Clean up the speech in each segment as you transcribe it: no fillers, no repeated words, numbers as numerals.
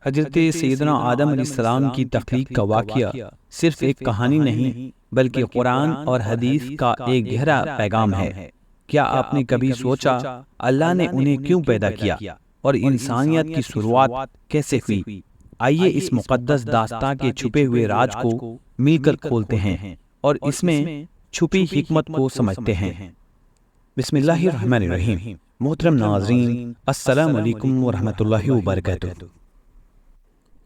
حضرت سیدنا آدم علیہ السلام کی تخلیق کا واقعہ صرف ایک کہانی نہیں بلکہ قرآن اور حدیث کا ایک گہرا پیغام ہے۔ کیا آپ نے کبھی سوچا اللہ نے انہیں کیوں پیدا کیا اور انسانیت کی شروعات کیسے ہوئی؟ آئیے اس مقدس داستان کے چھپے ہوئے راز کو مل کر کھولتے ہیں اور اس میں چھپی حکمت کو سمجھتے ہیں۔ بسم اللہ الرحمن الرحیم۔ محترم ناظرین، السلام علیکم ورحمۃ اللہ وبرکاتہ۔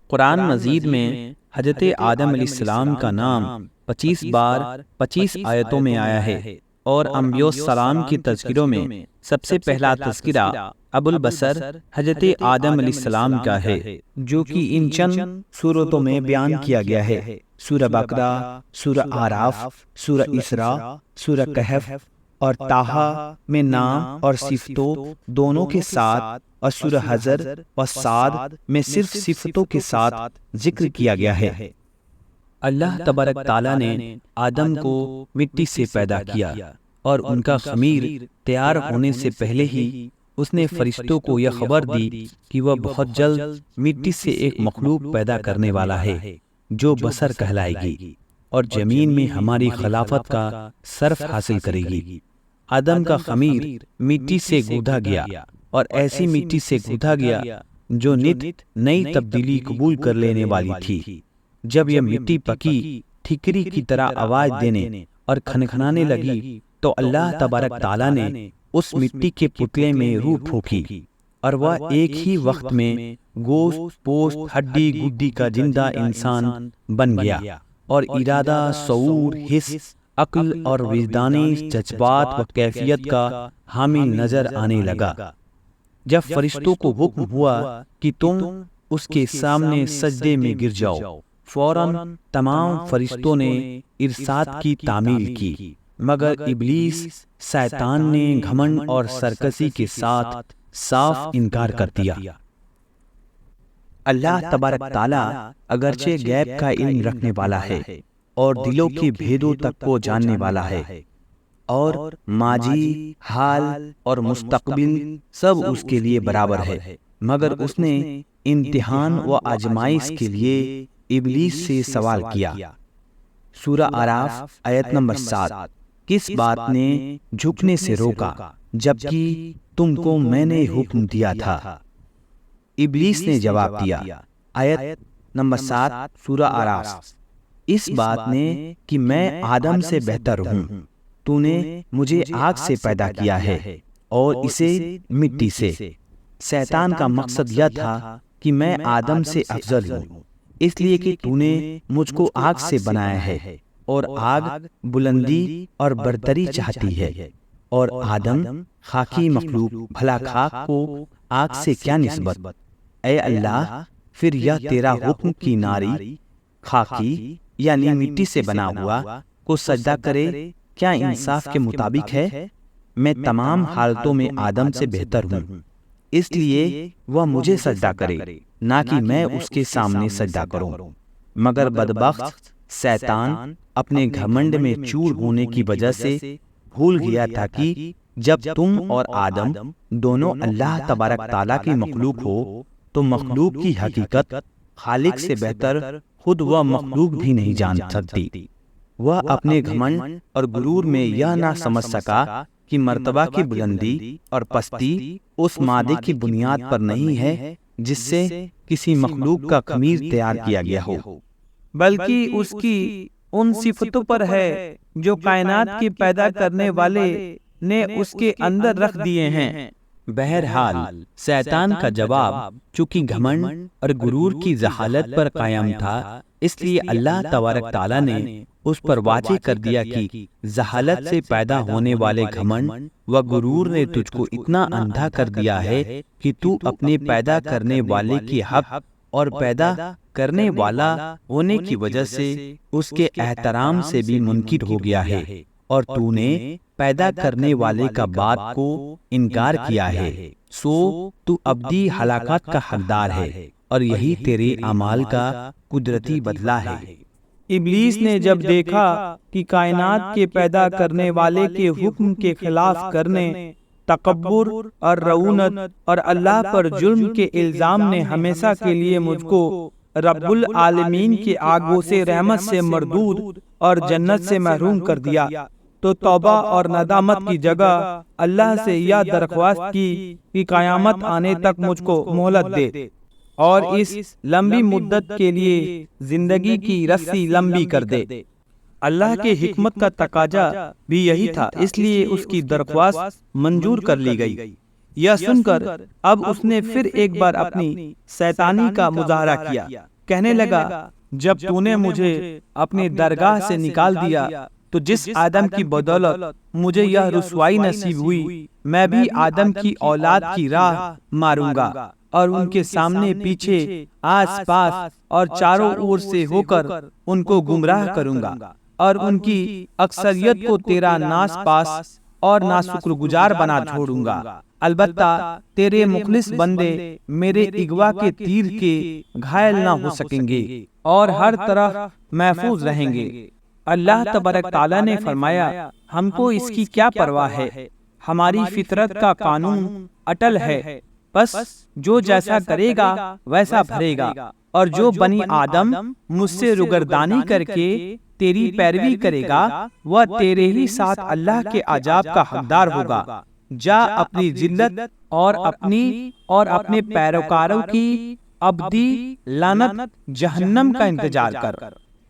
قرآن مجید میں حضرت آدم علیہ السلام کا نام 25 بار 25 آیتوں میں آیا ہے، اور انبیاء السلام کے تذکروں میں سب سے پہلا تذکرہ ابو البشر حضرت آدم علیہ السلام کا ہے، جو کہ ان چند سورتوں میں بیان کیا گیا ہے: سورہ بقرہ، سورہ اعراف، سورہ اسراء، سورہ کہف اور طٰہٰ میں نام اور صفتوں دونوں کے ساتھ، اور سورہ حجر اور صاد میں صرف صفتوں کے ساتھ ذکر کیا گیا ہے۔ اللہ تبارک تعالیٰ نے آدم کو مٹی سے پیدا کیا، اور ان کا خمیر تیار ہونے سے پہلے ہی اس نے فرشتوں کو یہ خبر دی کہ وہ بہت جلد مٹی سے ایک مخلوق پیدا کرنے والا ہے جو بشر کہلائے گی اور زمین میں ہماری خلافت کا شرف حاصل کرے گی۔ آدم کا خمیر مٹی سے گوندھا گیا، اور ایسی مٹی سے گوندھا گیا جو نت نئی تبدیلی قبول کر لینے والی تھی۔ جب یہ مٹی پکی ٹھیکری کی طرح آواز دینے اور کھنکھنانے لگی تو اللہ تبارک تعالیٰ نے اس مٹی کے پتلے میں روح پھونکی، اور وہ ایک ہی وقت میں گوشت پوست ہڈی گڈی کا زندہ انسان بن گیا، اور ارادہ، شعور، حس، عقل اور وجدانی جذبات و کیفیت کا حامل نظر آنے لگا۔ جب فرشتوں کو حکم ہوا کہ تم اس کے سامنے سجدے میں گر جاؤ، فوراً تمام فرشتوں نے ارشاد کی تعمیل کی، مگر ابلیس شیطان نے گھمنڈ اور سرکشی کے ساتھ صاف انکار کر دیا۔ اللہ تبارک تعالیٰ اگرچہ غیب کا علم رکھنے والا ہے اور دلوں کے بھیدوں تک کو جاننے والا ہے، اور ماضی، حال اور مستقبل سب اس کے لیے برابر ہے، مگر اس نے امتحان و آزمائش کے لیے ابلیس سے سوال کیا۔ سورہ اعراف آیت نمبر 7۔ کس بات نے جھکنے سے روکا جبکہ تم کو میں نے حکم دیا تھا؟ ابلیس نے جواب دیا، آیت نمبر 7 سورہ اعراف، اس بات نے کہ میں آدم سے بہتر ہوں، تو نے مجھے آگ سے پیدا کیا ہے اور اسے مٹی سے۔ شیطان کا مقصد یہ تھا کہ میں آدم سے افضل ہوں، اس لیے کہ تو نے مجھ کو آگ سے بنایا ہے، اور آگ بلندی اور برتری چاہتی ہے، اور آدم خاکی مخلوق بھلا خاک کو آگ سے کیا نسبت؟ اے اللہ، پھر یہ تیرا حکم کی ناری خاکی یعنی مٹی سے بنا ہوا کو سجدہ کرے کیا انصاف کے مطابق ہے؟ میں تمام حالتوں میں آدم سے بہتر ہوں، اس لیے وہ مجھے سجدہ کرے، نہ کہ میں اس کے سامنے سجدہ کروں۔ مگر بدبخت شیطان اپنے گھمنڈ میں چور ہونے کی وجہ سے بھول گیا تھا کہ جب تم اور آدم دونوں اللہ تبارک تعالیٰ کی مخلوق ہو تو مخلوق کی حقیقت خالق سے بہتر خود وہ مخلوق بھی نہیں جان سکتی۔ وہ اپنے گھمنڈ اور غرور میں یہ نہ سمجھ سکا کہ مرتبہ کی بلندی اور پستی اس مادے کی بنیاد پر نہیں ہے جس سے کسی مخلوق کا خمیر تیار کیا گیا ہو، بلکہ اس کی ان صفتوں پر ہے جو کائنات کی پیدا کرنے والے نے اس کے اندر رکھ دیے ہیں۔ بہرحال شیطان کا جواب چونکہ گھمنڈ اور غرور کی جہالت پر قائم تھا، اس لیے اللہ تبارک تعالیٰ نے اس پر واضح کر دیا کہ جہالت سے پیدا ہونے والے گھمنڈ و غرور نے تجھ کو اتنا اندھا کر دیا ہے کہ تو اپنے پیدا کرنے والے کے حق اور پیدا کرنے والا ہونے کی وجہ سے اس کے احترام سے بھی منکر ہو گیا ہے، اور تو نے پیدا کرنے والے کا بات کو انکار کیا ہے، سو تو ابدی ہلاکت کا حقدار ہے، اور یہی تیرے اعمال کا قدرتی بدلہ ہے۔ ابلیس نے جب دیکھا کہ کائنات کے پیدا کرنے والے کے حکم کے خلاف کرنے، تکبر اور رعونت اور اللہ پر جرم کے الزام نے ہمیشہ کے لیے مجھ کو رب العالمین کے آگوں سے رحمت سے مردود اور جنت سے محروم کر دیا، تو توبہ اور ندامت کی جگہ اللہ سے یہ درخواست کی کہ قیامت آنے تک مجھ کو مہلت دے اور اس لمبی مدت کے لیے زندگی کی رسی لمبی کر دے۔ اللہ کے حکمت کا تقاضا بھی یہی تھا، اس لیے اس کی درخواست منظور کر لی گئی۔ یہ سن کر اب اس نے پھر ایک بار اپنی شیطانی کا مظاہرہ کیا، کہنے لگا جب تو نے مجھے اپنی درگاہ سے نکال دیا تو جس آدم کی بدولت مجھے یہ رسوائی نصیب ہوئی، میں بھی آدم کی اولاد کی راہ ماروں گا اور ان کے سامنے پیچھے آس پاس اور چاروں اور سے ہو کر ان کو گمراہ کروں گا اور ان کی اکثریت کو تیرا ناس پاس اور ناشکر گزار بنا چھوڑوں گا۔ البتہ تیرے مخلص بندے میرے اغوا کے تیر کے گھائل نہ ہو سکیں گے اور ہر طرف محفوظ رہیں گے۔ اللہ تبارک تعالیٰ نے فرمایا ہم کو اس کی کیا پرواہ ہے، ہماری فطرت کا قانون اٹل ہے، بس جو جیسا کرے گا ویسا بھرے گا، اور جو بنی آدم مجھ سے روگردانی کر کے تیری پیروی کرے گا وہ تیرے ہی ساتھ اللہ کے عذاب کا حقدار ہوگا۔ جا اپنی ذلت اور اپنے پیروکاروں کی ابدی لعنت جہنم کا انتظار کر۔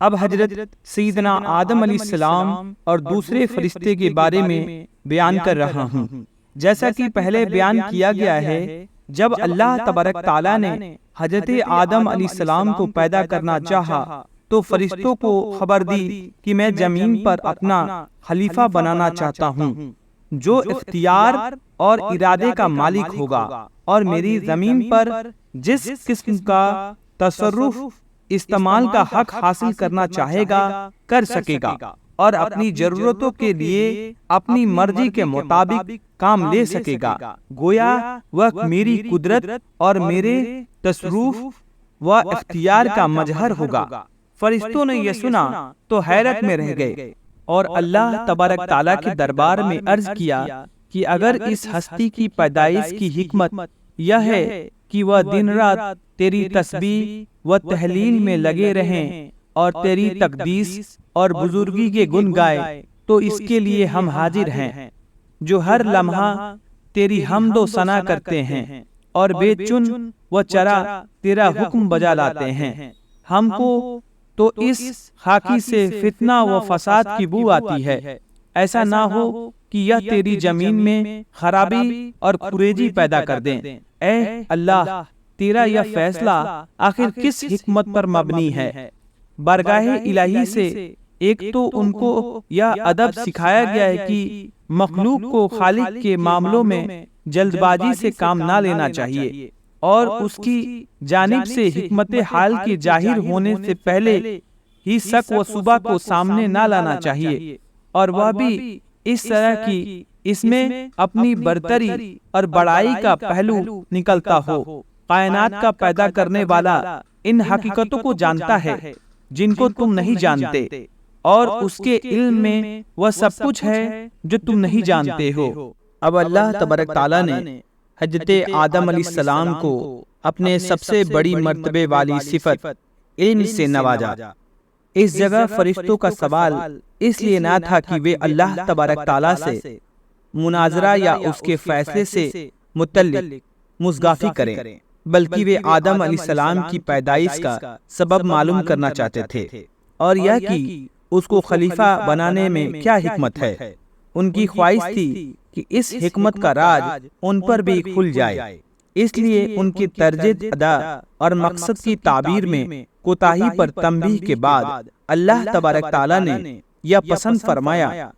اب حضرت سیدنا آدم علیہ السلام اور دوسرے فرشتے کے بارے میں بیان کر رہا ہوں۔ جیسا کہ پہلے بیان کیا گیا ہے، جب اللہ تبارک تعالیٰ نے حضرت آدم علیہ السلام کو پیدا کرنا چاہا تو فرشتوں کو خبر دی کہ میں زمین پر اپنا خلیفہ بنانا چاہتا ہوں جو اختیار اور ارادے کا مالک ہوگا اور میری زمین پر جس قسم کا تصرف استعمال کا حق حاصل کرنا چاہے گا کر سکے گا اور اپنی ضرورتوں کے لیے اپنی مرضی کے مطابق کام لے سکے گا۔ گویا وہ میری قدرت اور میرے تصرف و اختیار کا مظہر ہوگا۔ فرشتوں نے یہ سنا تو حیرت میں رہ گئے اور اللہ تبارک تعالیٰ کے دربار میں عرض کیا کہ اگر اس ہستی کی پیدائش کی حکمت یہ ہے کہ وہ دن رات تیری تسبیح و تحلیل میں لگے رہیں اور تیری تقدیس اور بزرگی کے گن گائے تو اس کے لیے ہم حاضر ہیں، جو ہر لمحہ تیری حمد و ثنا کرتے ہیں اور بے چن و چرا تیرا حکم بجا لاتے ہیں۔ ہم کو تو اس خاکی سے فتنہ و فساد کی بو آتی ہے، ایسا نہ ہو کہ یہ تیری زمین میں خرابی اور خریجی پیدا کر دیں۔ اے اللہ، تیرا یہ فیصلہ آخر کس حکمت پر مبنی ہے؟ بارگاہ الہی سے ایک تو ان کو یہ ادب سکھایا گیا ہے کہ مخلوق کو خالق کے معاملوں میں جلد بازی سے کام نہ لینا چاہیے اور اس کی جانب سے حکمت حال کے ظاہر ہونے سے پہلے ہی شک و شبہ کو سامنے نہ لانا چاہیے، اور وہ بھی اس طرح کی اس میں اپنی برتری اور بڑائی کا پہلو نکلتا ہو۔ کائنات کا پیدا کرنے والا ان حقیقتوں کو جانتا ہے جن کو تم نہیں جانتے، اور اس کے علم میں وہ سب کچھ ہے جو تم نہیں جانتے ہو۔ اب اللہ تبارک تعالیٰ نے حضرت آدم علیہ السلام کو اپنے سب سے بڑی مرتبے والی صفت علم سے نوازا۔ اس جگہ فرشتوں کا سوال اس لیے نہ تھا کہ وہ اللہ تبارک تعالیٰ سے مناظرہ یا اس کے فیصلے سے متعلق مضافی کریں، بلکہ وہ آدم علیہ السلام کی پیدائش کا سبب معلوم کرنا چاہتے تھے اور یہ کہ اس کو خلیفہ بنانے میں کیا حکمت ہے۔ ان کی خواہش تھی کہ اس حکمت کا راز ان پر بھی کھل جائے، اس لیے ان کی طرز ادا اور مقصد کی تعبیر میں کوتاہی پر تنبیہ کے بعد اللہ تبارک تعالیٰ نے یہ پسند فرمایا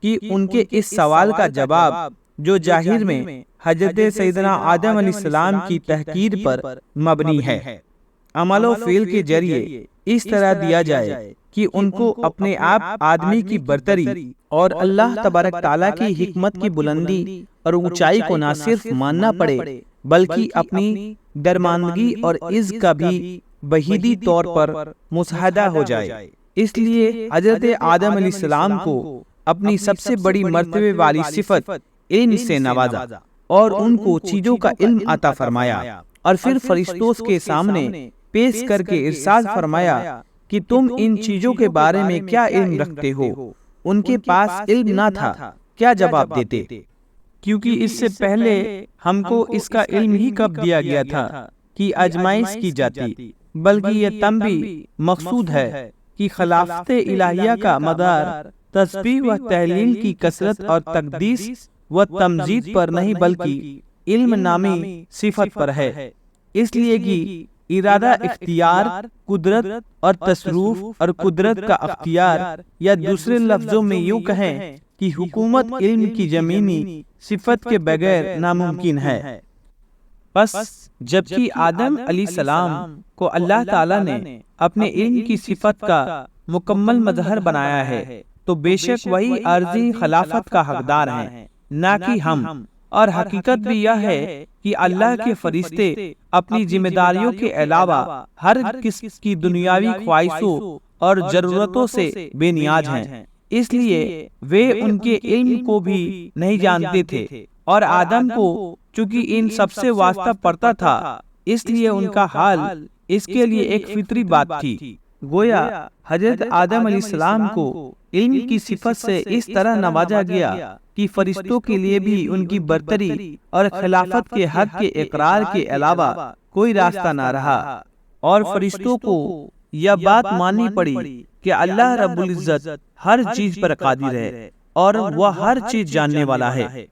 کہ ان کے اس سوال کا جواب جو ظاہر میں حضرت سیدنا آدم علیہ السلام کی تحقیر پر مبنی ہے، عمل و فعل کے ذریعے اس طرح دیا جائے کہ ان کو اپنے آپ آدمی کی برتری اور اللہ تبارک تعالیٰ کی حکمت کی بلندی اور اونچائی کو نہ صرف ماننا پڑے بلکہ اپنی درماندگی اور عز کا بھی بہیدی طور پر مشاہدہ ہو جائے۔ اس لیے حضرت آدم علیہ السلام کو اپنی سب سے بڑی مرتبے والی صفت علم سے نوازا اور ان کو چیزوں کا علم عطا فرمایا، اور پھر فرشتوں کے سامنے پیش کر کے ارشاد فرمایا کہ تم ان چیزوں کے بارے میں کیا علم رکھتے ہو؟ ان کے پاس علم نہ تھا، کیا جواب دیتے؟ کیونکہ اس سے پہلے ہم کو اس کا علم ہی کب دیا گیا تھا کہ آزمائش کی جاتی، بلکہ یہ تنبیہ مقصود ہے کہ خلافت الہیہ کا مدار تسبیح و تہلیل کی کثرت اور تقدیس و تمجید پر نہیں بلکہ علم نامی صفت پر ہے، اس لیے کہ ارادہ اختیار قدرت اور تصرف اور قدرت کا اختیار، یا دوسرے لفظوں میں یوں کہیں کہ حکومت علم کی زمینی صفت کے بغیر ناممکن ہے۔ بس جبکہ آدم علیہ السلام کو اللہ تعالیٰ نے اپنے علم کی صفت کا مکمل مظہر بنایا ہے، تو بے شک وہی عارضی خلافت کا حقدار ہیں، نہ کہ ہم۔ اور حقیقت بھی یہ ہے کہ اللہ کے فرشتے اپنی ذمہ داریوں کے علاوہ ہر قسم کی دنیاوی خواہشوں اور ضرورتوں سے بے نیاز ہیں، اس لیے وہ ان کے علم کو بھی نہیں جانتے تھے، اور آدم کو چونکہ ان سب سے واسطہ پڑتا تھا، اس لیے ان کا حال اس کے لیے ایک فطری بات تھی۔ گویا حضرت آدم علیہ السلام کو علم کی صفت سے اس طرح نوازا گیا کہ فرشتوں کے لیے بھی ان کی برتری اور خلافت کے حق کے اقرار کے علاوہ کوئی راستہ نہ رہا، اور فرشتوں کو یہ بات ماننی پڑی کہ اللہ رب العزت ہر چیز پر قادر ہے اور وہ ہر چیز جاننے والا ہے۔